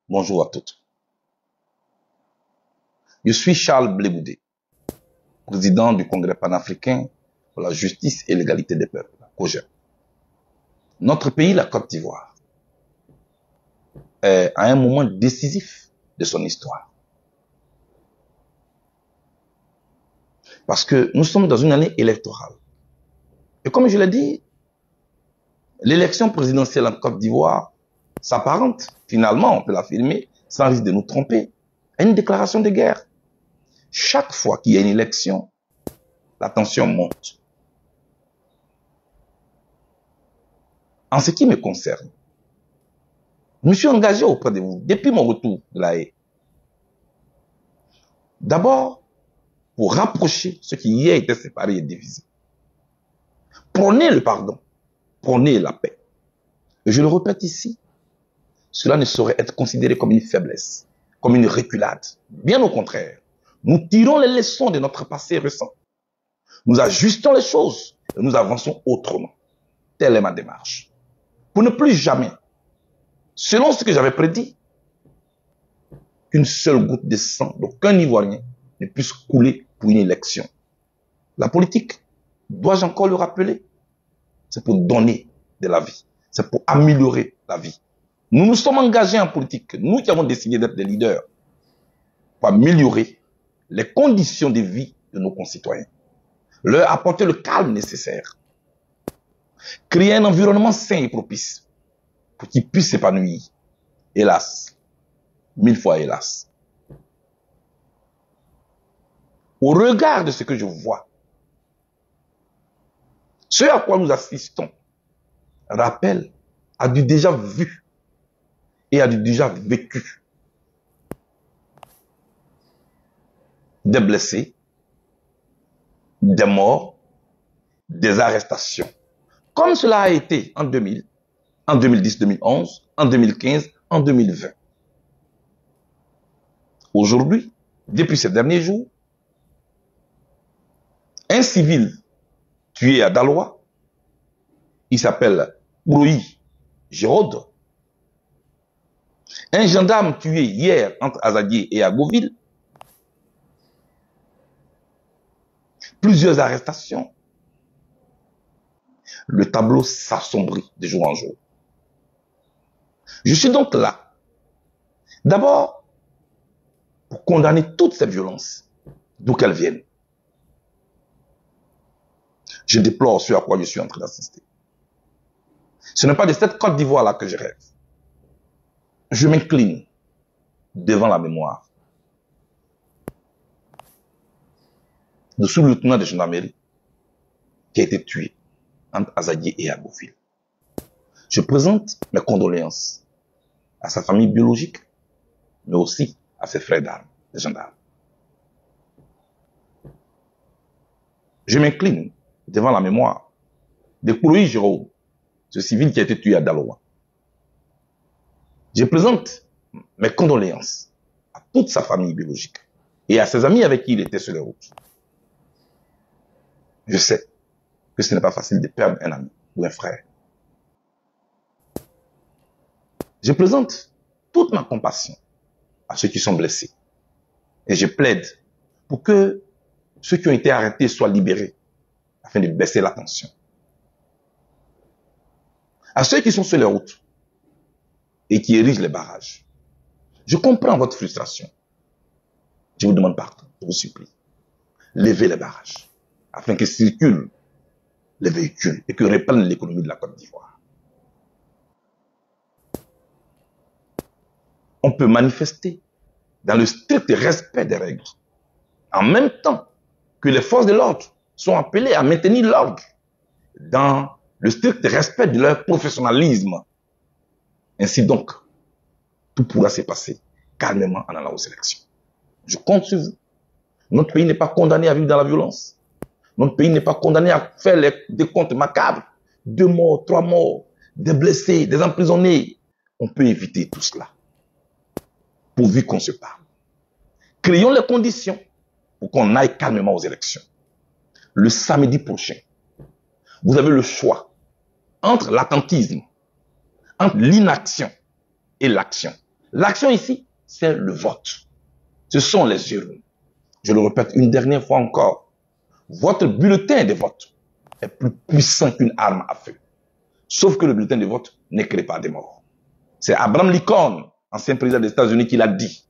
Bonjour à toutes. Je suis Charles Blé Goudé, président du Congrès panafricain pour la justice et l'égalité des peuples, COJEP. Notre pays, la Côte d'Ivoire, est à un moment décisif de son histoire. Parce que nous sommes dans une année électorale. Et comme je l'ai dit, l'élection présidentielle en Côte d'Ivoire s'apparente, finalement, on peut l'affirmer, sans risque de nous tromper, à une déclaration de guerre. Chaque fois qu'il y a une élection, la tension monte. En ce qui me concerne, je me suis engagé auprès de vous depuis mon retour de la haie. D'abord, pour rapprocher ceux qui hier étaient séparés et divisés. Prônez le pardon, prônez la paix. Et je le répète ici, cela ne saurait être considéré comme une faiblesse, comme une reculade. Bien au contraire, nous tirons les leçons de notre passé récent. Nous ajustons les choses et nous avançons autrement. Telle est ma démarche. Pour ne plus jamais, selon ce que j'avais prédit, qu'une seule goutte de sang d'aucun Ivoirien ne puisse couler pour une élection. La politique, dois-je encore le rappeler, c'est pour donner de la vie. C'est pour améliorer la vie. Nous nous sommes engagés en politique, nous qui avons décidé d'être des leaders, pour améliorer les conditions de vie de nos concitoyens, leur apporter le calme nécessaire, créer un environnement sain et propice pour qu'ils puissent s'épanouir. Hélas, 1000 fois hélas. Au regard de ce que je vois, ce à quoi nous assistons rappelle à du déjà vu et à du déjà vécu. Des blessés, des morts, des arrestations. Comme cela a été en 2000, en 2010, 2011, en 2015, en 2020. Aujourd'hui, depuis ces derniers jours, un civil tué à Daloa, il s'appelle Broui Gérode. Un gendarme tué hier entre Azadié et Agoville. Plusieurs arrestations. Le tableau s'assombrit de jour en jour. Je suis donc là, d'abord, pour condamner toutes ces violences, d'où qu'elles viennent. Je déplore ce à quoi je suis en train d'assister. Ce n'est pas de cette Côte d'Ivoire-là que je rêve. Je m'incline devant la mémoire de sous-lieutenant de gendarmerie qui a été tué entre Azadié et Agoville. Je présente mes condoléances à sa famille biologique, mais aussi à ses frères d'armes, les gendarmes. Je m'incline devant la mémoire de Kouroui Jérôme, ce civil qui a été tué à Daloa. Je présente mes condoléances à toute sa famille biologique et à ses amis avec qui il était sur les routes. Je sais que ce n'est pas facile de perdre un ami ou un frère. Je présente toute ma compassion à ceux qui sont blessés. Et je plaide pour que ceux qui ont été arrêtés soient libérés afin de baisser la tension. À ceux qui sont sur les routes et qui érigent les barrages, je comprends votre frustration. Je vous demande pardon, je vous supplie. Levez les barrages afin que circulent les véhicules et que reprenne l'économie de la Côte d'Ivoire. On peut manifester dans le strict respect des règles, en même temps que les forces de l'ordre sont appelées à maintenir l'ordre dans le strict respect de leur professionnalisme. Ainsi donc, tout pourra se passer calmement en allant aux élections. Je compte sur vous. Notre pays n'est pas condamné à vivre dans la violence. Notre pays n'est pas condamné à faire des comptes macabres. 2 morts, 3 morts, des blessés, des emprisonnés. On peut éviter tout cela, pourvu qu'on se parle. Créons les conditions pour qu'on aille calmement aux élections. Le samedi prochain, vous avez le choix entre l'attentisme, entre l'inaction et l'action. L'action ici, c'est le vote. Ce sont les urnes. Je le répète une dernière fois encore. Votre bulletin de vote est plus puissant qu'une arme à feu. Sauf que le bulletin de vote ne crée pas de morts. C'est Abraham Lincoln, ancien président des États-Unis, qui l'a dit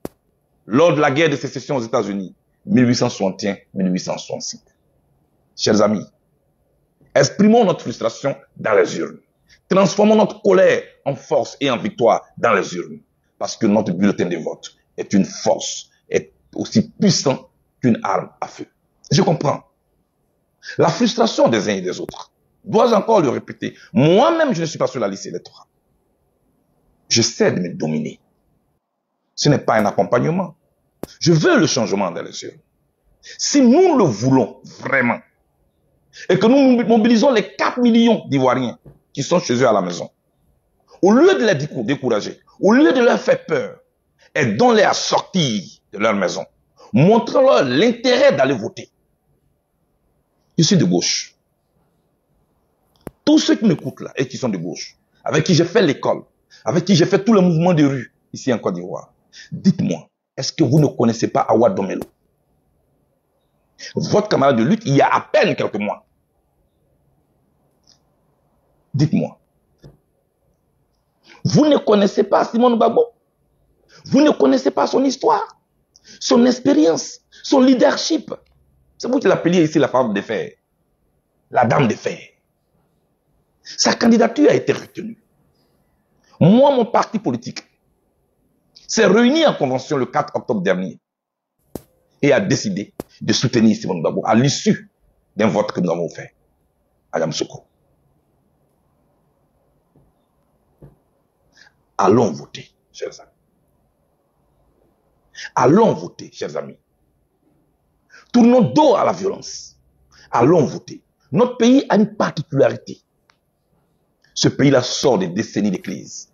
lors de la guerre de sécession aux États-Unis, 1861-1865. Chers amis, exprimons notre frustration dans les urnes. Transformons notre colère en force et en victoire dans les urnes. Parce que notre bulletin de vote est une force, est aussi puissant qu'une arme à feu. Je comprends. La frustration des uns et des autres. Dois-je encore le répéter? Moi-même, je ne suis pas sur la liste électorale. J'essaie de me dominer. Ce n'est pas un accompagnement. Je veux le changement dans les urnes. Si nous le voulons vraiment, et que nous mobilisons les 4 millions d'Ivoiriens qui sont chez eux à la maison, au lieu de les décourager, au lieu de leur faire peur, aidons-les à sortir de leur maison. Montrons-leur l'intérêt d'aller voter. Je suis de gauche. Tous ceux qui m'écoutent là et qui sont de gauche, avec qui j'ai fait l'école, avec qui j'ai fait tout le mouvement de rue ici en Côte d'Ivoire, dites-moi, est-ce que vous ne connaissez pas Awa Domelo? Votre camarade de lutte il y a à peine quelques mois. Dites-moi. Vous ne connaissez pas Simone Gbagbo? Vous ne connaissez pas son histoire, son expérience, son leadership? C'est vous qui l'appeliez ici la femme de fer, la dame de fer. Sa candidature a été retenue. Moi, mon parti politique s'est réuni en convention le 4 octobre dernier et a décidé de soutenir Simone Gbagbo à l'issue d'un vote que nous avons fait à Yamoussoukro. Allons voter, chers amis. Allons voter, chers amis. Tournons dos à la violence. Allons voter. Notre pays a une particularité. Ce pays-là sort des décennies de crise.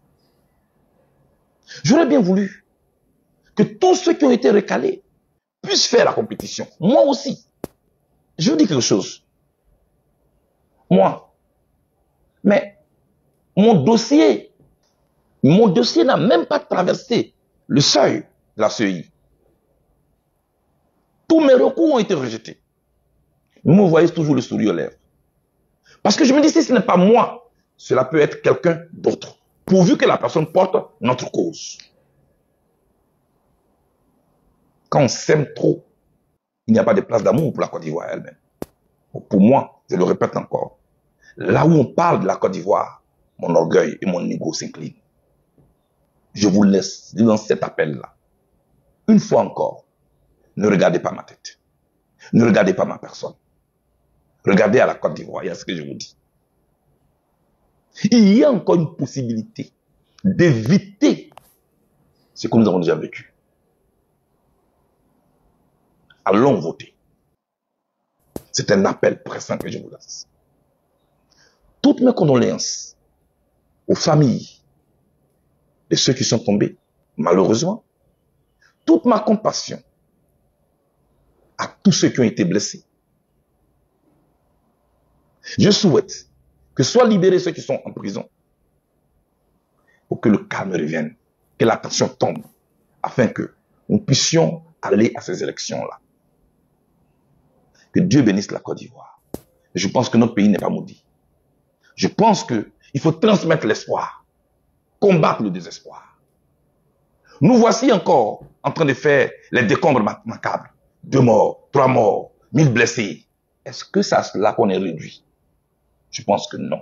J'aurais bien voulu que tous ceux qui ont été recalés puissent faire la compétition. Moi aussi. Je vous dis quelque chose. Moi. Mais mon dossier n'a même pas traversé le seuil de la CEI. Tous mes recours ont été rejetés. Vous me voyez toujours le sourire aux lèvres. Parce que je me dis, si ce n'est pas moi, cela peut être quelqu'un d'autre, pourvu que la personne porte notre cause. Quand on s'aime trop, il n'y a pas de place d'amour pour la Côte d'Ivoire elle-même. Pour moi, je le répète encore, là où on parle de la Côte d'Ivoire, mon orgueil et mon ego s'inclinent. Je vous laisse dans cet appel-là. Une fois encore, ne regardez pas ma tête. Ne regardez pas ma personne. Regardez à la Côte d'Ivoire, il y a ce que je vous dis. Il y a encore une possibilité d'éviter ce que nous avons déjà vécu. Allons voter. C'est un appel pressant que je vous lance. Toutes mes condoléances aux familles de ceux qui sont tombés, malheureusement. Toute ma compassion à tous ceux qui ont été blessés. Je souhaite que soient libérés ceux qui sont en prison pour que le calme revienne, que la tension tombe, afin que nous puissions aller à ces élections-là. Que Dieu bénisse la Côte d'Ivoire. Je pense que notre pays n'est pas maudit. Je pense qu'il faut transmettre l'espoir, combattre le désespoir. Nous voici encore en train de faire les décombres macabres. 2 morts, 3 morts, 1000 blessés. Est-ce que c'est à cela qu'on est réduit? Je pense que non.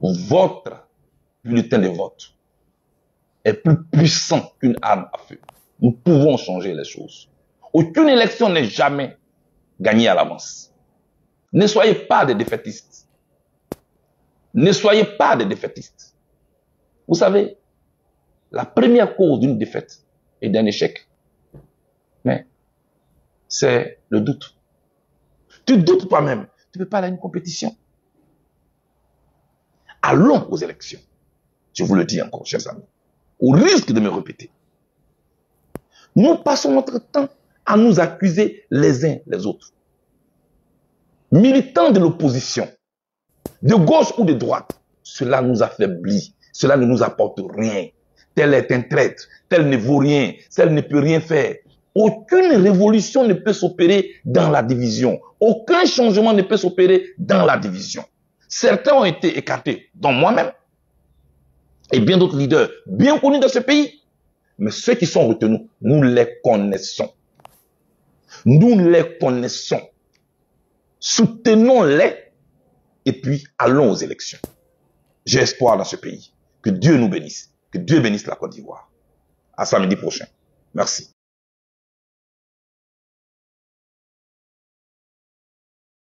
Votre bulletin de vote est plus puissant qu'une arme à feu. Nous pouvons changer les choses. Aucune élection n'est jamais gagnée à l'avance. Ne soyez pas des défaitistes. Ne soyez pas des défaitistes. Vous savez, la première cause d'une défaite et d'un échec, mais c'est le doute. Tu doutes toi-même. Tu ne peux pas aller à une compétition. Allons aux élections. Je vous le dis encore, chers amis. Au risque de me répéter. Nous passons notre temps à nous accuser les uns les autres. Militants de l'opposition, de gauche ou de droite, cela nous affaiblit. Cela ne nous apporte rien. tel est un traître, tel ne vaut rien, tel ne peut rien faire. Aucune révolution ne peut s'opérer dans la division. Aucun changement ne peut s'opérer dans la division. Certains ont été écartés, dont moi-même, et bien d'autres leaders bien connus dans ce pays. Mais ceux qui sont retenus, nous les connaissons. Nous les connaissons. Soutenons-les et puis allons aux élections. J'ai espoir dans ce pays. Que Dieu nous bénisse. Que Dieu bénisse la Côte d'Ivoire. À samedi prochain. Merci.